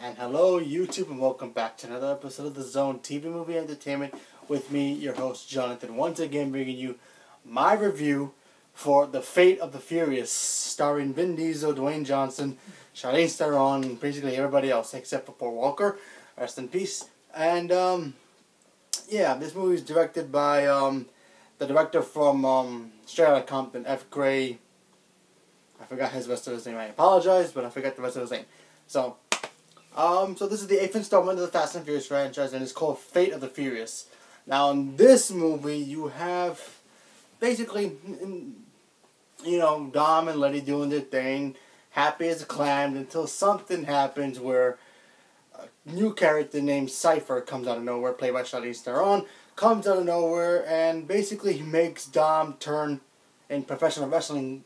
And hello YouTube, and welcome back to another episode of the Zone TV Movie Entertainment with me, your host Jonathan, once again bringing you my review for The Fate of the Furious, starring Vin Diesel, Dwayne Johnson, Charlize Theron, and basically everybody else except for Paul Walker. Rest in peace. And yeah, this movie is directed by the director from Straight Outta Compton, F. Gray. I forgot his rest of his name. I apologize, but I forgot the rest of his name. So this is the 8th installment of the Fast and Furious franchise, and it's called Fate of the Furious. Now, in this movie, you have basically, you know, Dom and Letty doing their thing, happy as a clam, until something happens where a new character named Cypher comes out of nowhere, played by Charlize Theron, comes out of nowhere, and basically makes Dom turn, in professional wrestling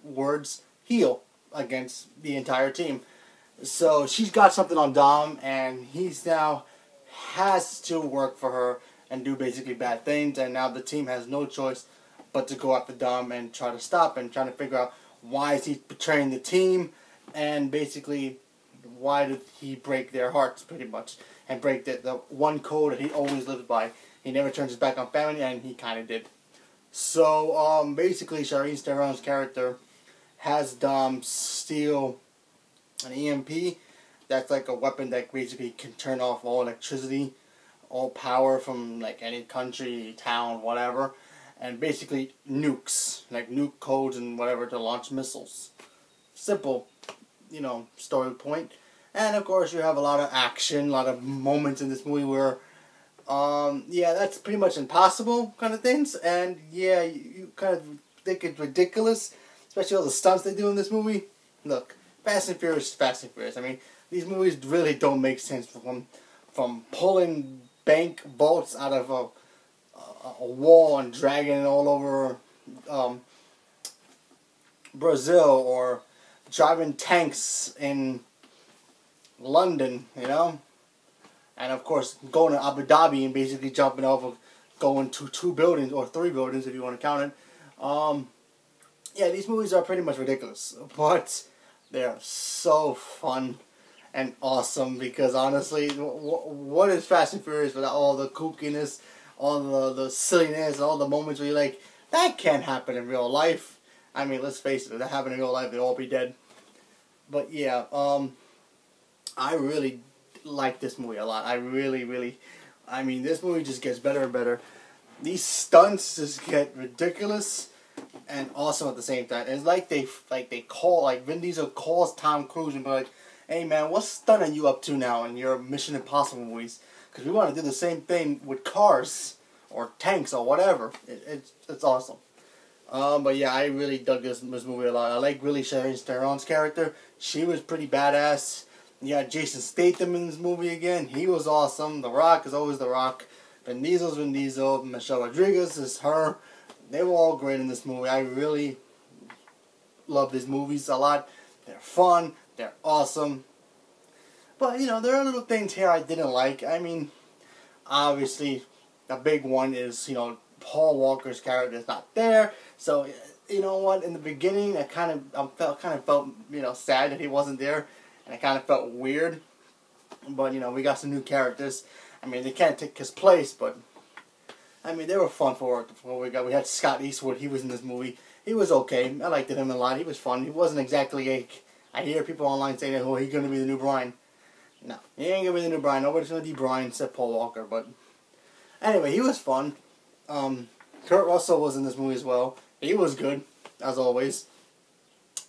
words, heel against the entire team. So she's got something on Dom, and he's now has to work for her and do basically bad things, and now the team has no choice but to go after Dom and try to stop him, trying to figure out why is he betraying the team, and basically why did he break their hearts, pretty much, and break the one code that he always lived by. He never turns his back on family, and he kind of did. So basically Charlize Theron's character has Dom steal an EMP. That's like a weapon that basically can turn off all electricity, all power from like any country, town, whatever, and basically nukes, like nuke codes and whatever to launch missiles. Simple, you know, story point. And of course you have a lot of action, a lot of moments in this movie where yeah, that's pretty much impossible kind of things, and yeah, you kind of think it's ridiculous, especially all the stunts they do in this movie. Look, Fast and Furious is Fast and Furious. I mean, these movies really don't make sense from pulling bank bolts out of a wall and dragging it all over Brazil, or driving tanks in London, you know? And of course, going to Abu Dhabi and basically jumping off of going to 2 buildings, or 3 buildings if you want to count it. Yeah, these movies are pretty much ridiculous, but they're so fun and awesome, because honestly, what is Fast and Furious without all the kookiness, all the silliness, all the moments where you're like, that can't happen in real life. I mean, let's face it, if that happened in real life, they'd all be dead. But yeah, I really like this movie a lot. I really, I mean, this movie just gets better and better. These stunts just get ridiculous and awesome at the same time. It's like they call, like Vin Diesel calls Tom Cruise and be like, hey man, what stunt are you up to now in your Mission Impossible movies? Because we want to do the same thing with cars or tanks or whatever. It's awesome. But yeah, I really dug this movie a lot. I like really Charlize Theron's character. She was pretty badass. You got Jason Statham in this movie again. He was awesome. The Rock is always The Rock. Vin Diesel's Vin Diesel. Michelle Rodriguez is her. They were all great in this movie. I really love these movies a lot. They're fun. They're awesome. But, you know, there are little things here I didn't like. I mean, obviously, the big one is, you know, Paul Walker's character is not there. So, you know what? In the beginning, I kind of felt, you know, sad that he wasn't there. And it kind of felt weird. But, you know, we got some new characters. I mean, they can't take his place, but I mean, they were fun for what we had Scott Eastwood. He was in this movie. He was okay. I liked him a lot. He was fun. He wasn't exactly I hear people online saying that, oh, he's going to be the new Brian. No, he ain't going to be the new Brian. Nobody's going to be Brian except Paul Walker. But anyway, he was fun. Kurt Russell was in this movie as well. He was good, as always.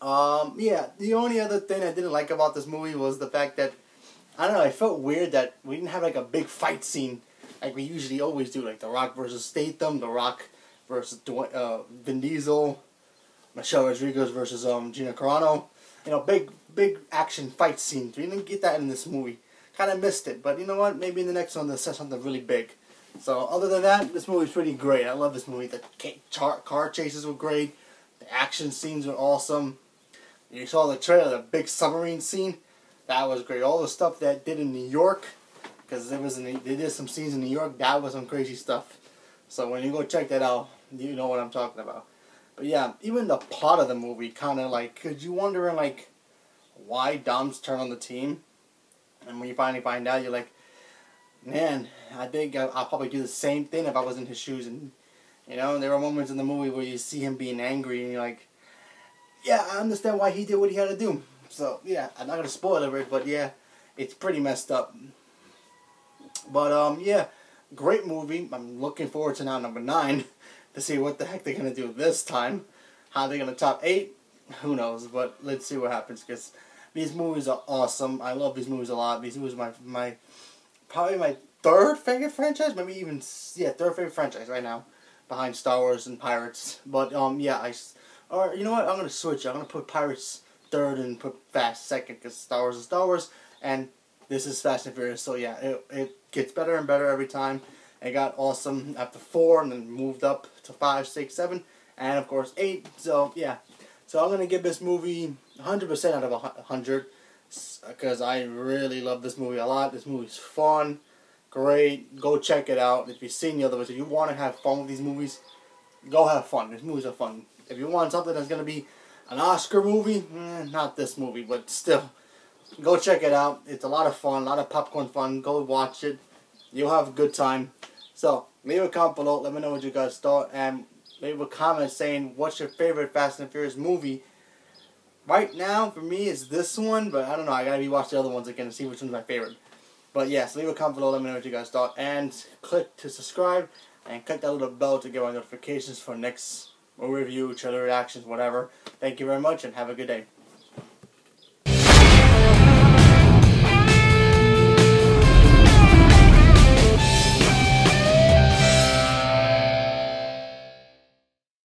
Yeah, the only other thing I didn't like about this movie was the fact that, I don't know, I felt weird that we didn't have like a big fight scene like we usually always do, like The Rock versus Statham, The Rock versus Vin Diesel, Michelle Rodriguez versus Gina Carano. You know, big action fight scenes. We didn't get that in this movie. Kind of missed it, but you know what? Maybe in the next one they'll set something really big. So other than that, this movie's pretty great. I love this movie. The car chases were great. The action scenes were awesome. You saw the trailer, the big submarine scene. That was great. All the stuff that did in New York, because they did some scenes in New York. That was some crazy stuff. So when you go check that out, you know what I'm talking about. But yeah, even the plot of the movie kind of like, cause you wondering like, why Dom's turn on the team? And when you finally find out, you're like, man, I think I'll probably do the same thing if I was in his shoes. And, you know, there are moments in the movie where you see him being angry and you're like, yeah, I understand why he did what he had to do. So, yeah, I'm not going to spoil it, but yeah, it's pretty messed up. But, yeah, great movie. I'm looking forward to now number 9 to see what the heck they're going to do this time. How they're going to top 8, who knows, but let's see what happens, because these movies are awesome. I love these movies a lot. These movies are probably my 3rd favorite franchise, maybe even, yeah, 3rd favorite franchise right now, behind Star Wars and Pirates. But, yeah, or you know what, I'm going to switch. I'm going to put Pirates 3rd and put Fast 2nd, because Star Wars is Star Wars, and this is Fast and Furious. So, yeah, it gets better and better every time. It got awesome after 4, and then moved up to 5, 6, 7, and, of course, 8. So, yeah. So, I'm going to give this movie 100% out of 100, because I really love this movie a lot. This movie's fun, great. Go check it out. If you've seen the other ones, if you want to have fun with these movies, go have fun. These movies are fun. If you want something that's going to be an Oscar movie, not this movie, but still, go check it out. It's a lot of fun, a lot of popcorn fun. Go watch it. You'll have a good time. So, leave a comment below. Let me know what you guys thought. And leave a comment saying what's your favorite Fast and Furious movie. Right now, for me, it's this one. But I don't know. I got to rewatch the other ones again to see which one's my favorite. But yes, leave a comment below. Let me know what you guys thought. And click to subscribe. And click that little bell to get my notifications for next review, trailer reactions, whatever. Thank you very much and have a good day.